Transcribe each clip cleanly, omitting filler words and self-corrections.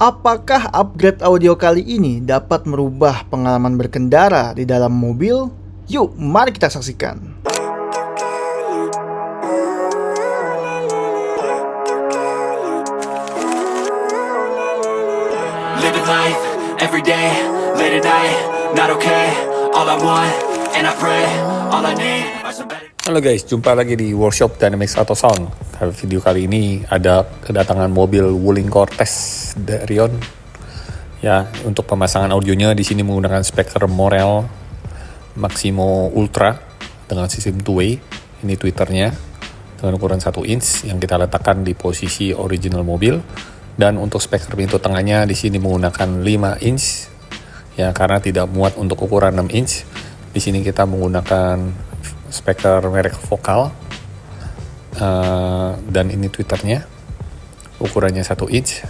Apakah upgrade audio kali ini dapat merubah pengalaman berkendara di dalam mobil? Yuk, mari kita saksikan. Living life, every day, late at night, not okay. All I want, and I pray, all I need are some better. Halo guys, jumpa lagi di Workshop Dynamics Auto Sound. Video kali ini ada kedatangan mobil Wuling Cortez Darion. Ya, untuk pemasangan audionya di sini menggunakan speaker Morel Maximo Ultra dengan sistem two-way. Ini tweeternya dengan ukuran 1 inch yang kita letakkan di posisi original mobil. Dan untuk speaker pintu tengahnya di sini menggunakan 5 inch. Ya, karena tidak muat untuk ukuran 6 inch. Di sini kita menggunakan speaker merek Vokal, dan ini tweeternya ukurannya 1 inch,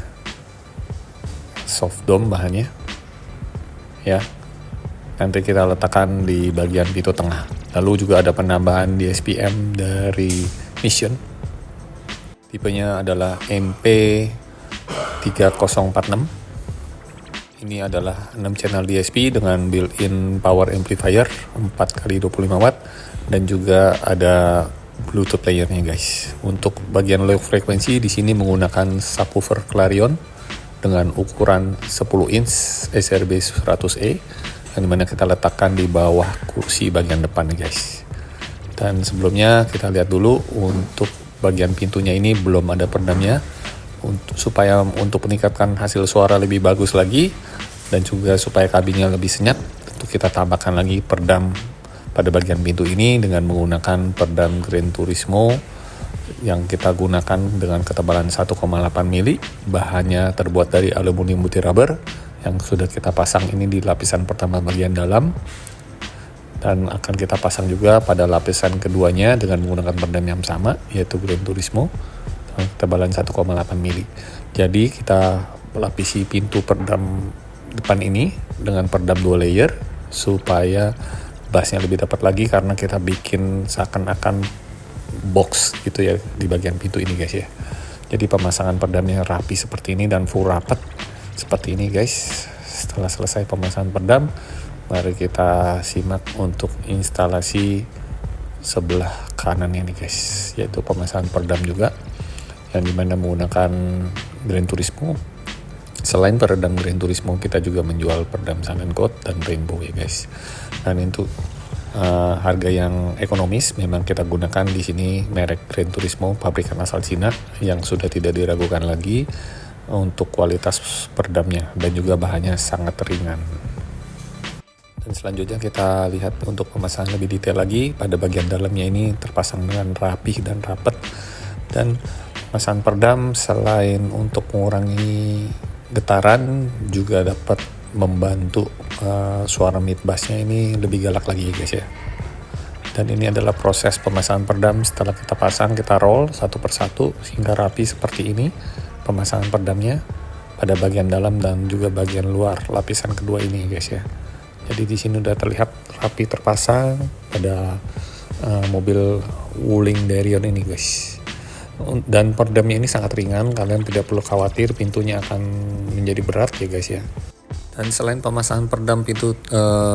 soft dome bahannya ya. Nanti kita letakkan di bagian pintu tengah. Lalu juga ada penambahan di SPM dari Mission. Tipenya adalah MP3046. Ini adalah 6 channel DSP dengan built-in power amplifier 4x25 watt dan juga ada Bluetooth playernya guys. Untuk bagian low frekuensi di sini menggunakan subwoofer Clarion dengan ukuran 10 inch SRB 100E yang dimana kita letakkan di bawah kursi bagian depan nih guys. Dan sebelumnya kita lihat dulu untuk bagian pintunya ini belum ada peredamnya. Supaya untuk meningkatkan hasil suara lebih bagus lagi dan juga supaya kabinnya lebih senyap, tentu kita tambahkan lagi peredam pada bagian pintu ini dengan menggunakan peredam Gran Turismo yang kita gunakan dengan ketebalan 1,8 mili. Bahannya terbuat dari aluminium putih rubber yang sudah kita pasang ini di lapisan pertama bagian dalam, dan akan kita pasang juga pada lapisan keduanya dengan menggunakan peredam yang sama, yaitu Gran Turismo ketebalan 1,8 mili. Jadi kita lapisi pintu peredam depan ini dengan peredam 2 layer supaya bassnya lebih dapat lagi, karena kita bikin seakan-akan box gitu ya di bagian pintu ini guys ya. Jadi pemasangan peredamnya rapi seperti ini dan full rapat seperti ini guys. Setelah selesai pemasangan peredam, mari kita simak untuk instalasi sebelah kanan ini guys, yaitu pemasangan peredam juga yang dimana menggunakan Gran Turismo. Selain peredam Gran Turismo, kita juga menjual peredam Sun & Coat dan Rainbow ya guys. Dan itu harga yang ekonomis memang kita gunakan di sini merek Gran Turismo pabrikan asal Cina yang sudah tidak diragukan lagi untuk kualitas peredamnya dan juga bahannya sangat ringan. Dan selanjutnya kita lihat untuk pemasangan lebih detail lagi. Pada bagian dalamnya ini terpasang dengan rapih dan rapat. Dan pemasangan peredam selain untuk mengurangi getaran juga dapat membantu suara mid bassnya ini lebih galak lagi guys ya. Dan ini adalah proses pemasangan peredam. Setelah kita pasang, kita roll satu persatu sehingga rapi seperti ini pemasangan peredamnya pada bagian dalam dan juga bagian luar lapisan kedua ini guys ya. Jadi di sini udah terlihat rapi terpasang pada mobil Wuling Darion ini guys. Dan peredamnya ini sangat ringan, kalian tidak perlu khawatir pintunya akan menjadi berat ya guys ya. Dan selain pemasangan peredam pintu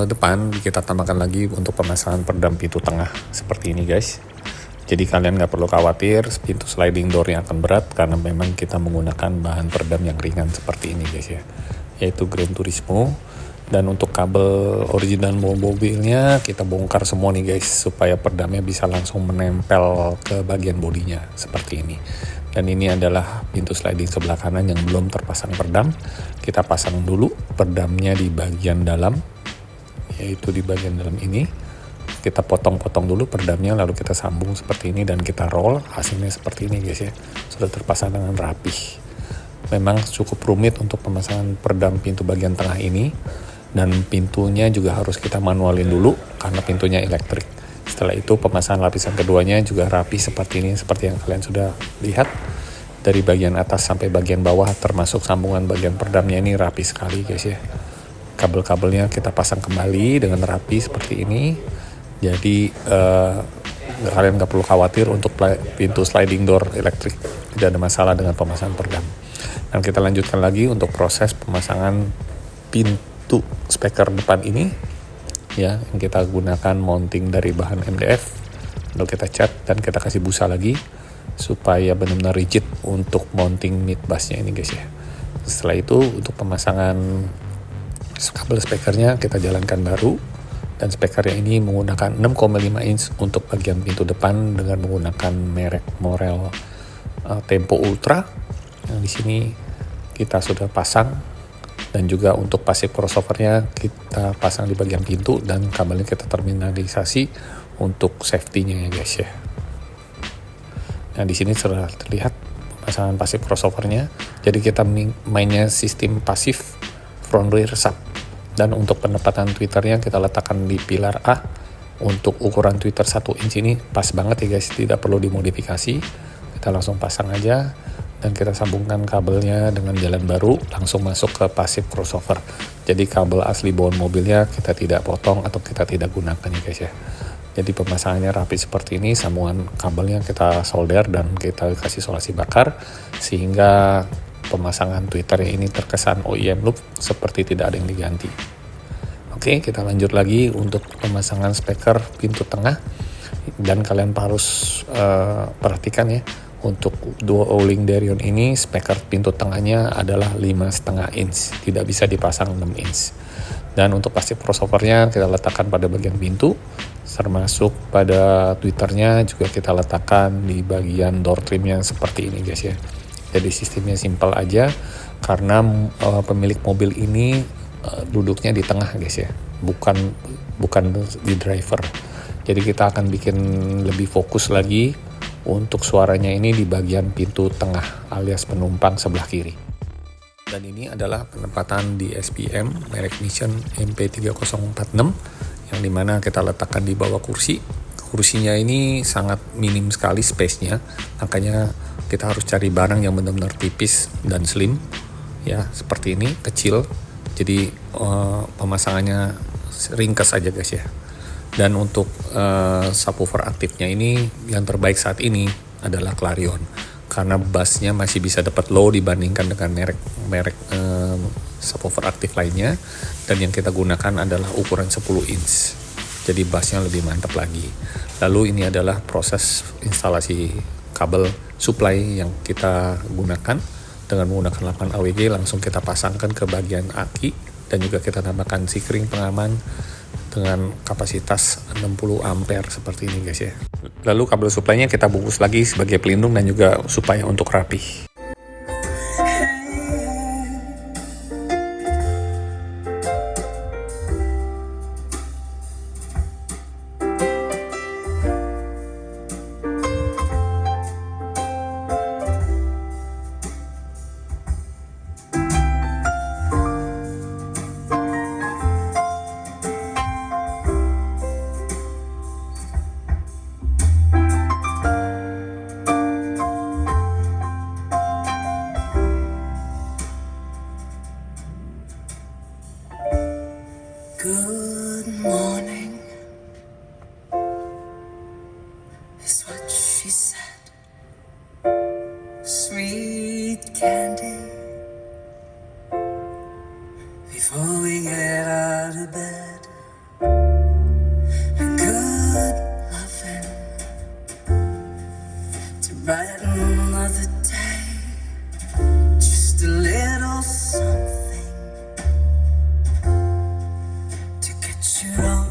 depan, kita tambahkan lagi untuk pemasangan peredam pintu tengah seperti ini guys. Jadi kalian nggak perlu khawatir pintu sliding door-nya akan berat karena memang kita menggunakan bahan peredam yang ringan seperti ini guys ya, yaitu Gran Turismo. Dan untuk kabel original mobilnya kita bongkar semua nih guys supaya peredamnya bisa langsung menempel ke bagian bodinya seperti ini. Dan ini adalah pintu sliding sebelah kanan yang belum terpasang peredam. Kita pasang dulu peredamnya di bagian dalam, yaitu di bagian dalam ini. Kita potong-potong dulu peredamnya lalu kita sambung seperti ini dan kita roll. Hasilnya seperti ini guys ya, sudah terpasang dengan rapih. Memang cukup rumit untuk pemasangan peredam pintu bagian tengah ini. Dan pintunya juga harus kita manualin dulu karena pintunya elektrik. Setelah itu pemasangan lapisan keduanya juga rapi seperti ini, seperti yang kalian sudah lihat. Dari bagian atas sampai bagian bawah termasuk sambungan bagian peredamnya ini rapi sekali guys ya. Kabel-kabelnya kita pasang kembali dengan rapi seperti ini. Jadi kalian nggak perlu khawatir untuk pintu sliding door elektrik, tidak ada masalah dengan pemasangan peredam. Dan kita lanjutkan lagi untuk proses pemasangan pintu speaker depan ini, ya, yang kita gunakan mounting dari bahan MDF. Lalu kita cat dan kita kasih busa lagi supaya benar-benar rigid untuk mounting mid bassnya ini guys ya. Setelah itu untuk pemasangan kabel speakernya kita jalankan baru, dan speakernya ini menggunakan 6,5 inch untuk bagian pintu depan dengan menggunakan merek Morel Tempo Ultra. Yang di sini kita sudah pasang, dan juga untuk passive crossovernya kita pasang di bagian pintu, dan kabelnya kita terminalisasi untuk safety-nya ya guys ya. Nah di sini sudah terlihat pemasangan passive crossovernya. Jadi kita mainnya sistem pasif front rear sub, dan untuk penempatan tweeternya kita letakkan di pilar A. Untuk ukuran tweeter 1 inch ini pas banget ya guys, tidak perlu dimodifikasi. Kita langsung pasang aja, dan kita sambungkan kabelnya dengan jalan baru langsung masuk ke passive crossover. Jadi kabel asli bawaan mobilnya kita tidak potong atau kita tidak gunakan ya guys ya. Jadi pemasangannya rapi seperti ini, sambungan kabelnya kita solder dan kita kasih isolasi bakar sehingga pemasangan tweeternya ini terkesan OEM look, seperti tidak ada yang diganti. Oke, kita lanjut lagi untuk pemasangan speaker pintu tengah, dan kalian harus perhatikan ya, untuk duo Owling Darion ini speaker pintu tengahnya adalah 5,5 inch, tidak bisa dipasang 6 inch. Dan untuk passive crossovernya kita letakkan pada bagian pintu, termasuk pada tweeternya juga kita letakkan di bagian door trimnya seperti ini guys ya. Jadi sistemnya simpel aja, karena pemilik mobil ini duduknya di tengah guys ya, bukan di driver. Jadi kita akan bikin lebih fokus lagi untuk suaranya ini di bagian pintu tengah alias penumpang sebelah kiri. Dan ini adalah penempatan di SPM merek Mission MP3046, yang dimana kita letakkan di bawah kursi. Kursinya ini sangat minim sekali space-nya, makanya kita harus cari barang yang benar-benar tipis dan slim ya, seperti ini, kecil. Jadi pemasangannya ringkas aja guys ya. Dan untuk subwoofer aktifnya ini yang terbaik saat ini adalah Clarion, karena bassnya masih bisa dapat low dibandingkan dengan merek subwoofer aktif lainnya. Dan yang kita gunakan adalah ukuran 10 inch, jadi bassnya lebih mantap lagi. Lalu ini adalah proses instalasi kabel supply yang kita gunakan. Dengan menggunakan 8 AWG langsung kita pasangkan ke bagian aki, dan juga kita tambahkan sikring pengaman dengan kapasitas 60 ampere seperti ini guys ya. Lalu kabel supply-nya kita bungkus lagi sebagai pelindung dan juga supaya untuk rapi. Good morning, is what she said. Sweet candy, before we get out of bed. And good loving, to brighten another day. Just a little something to get you on.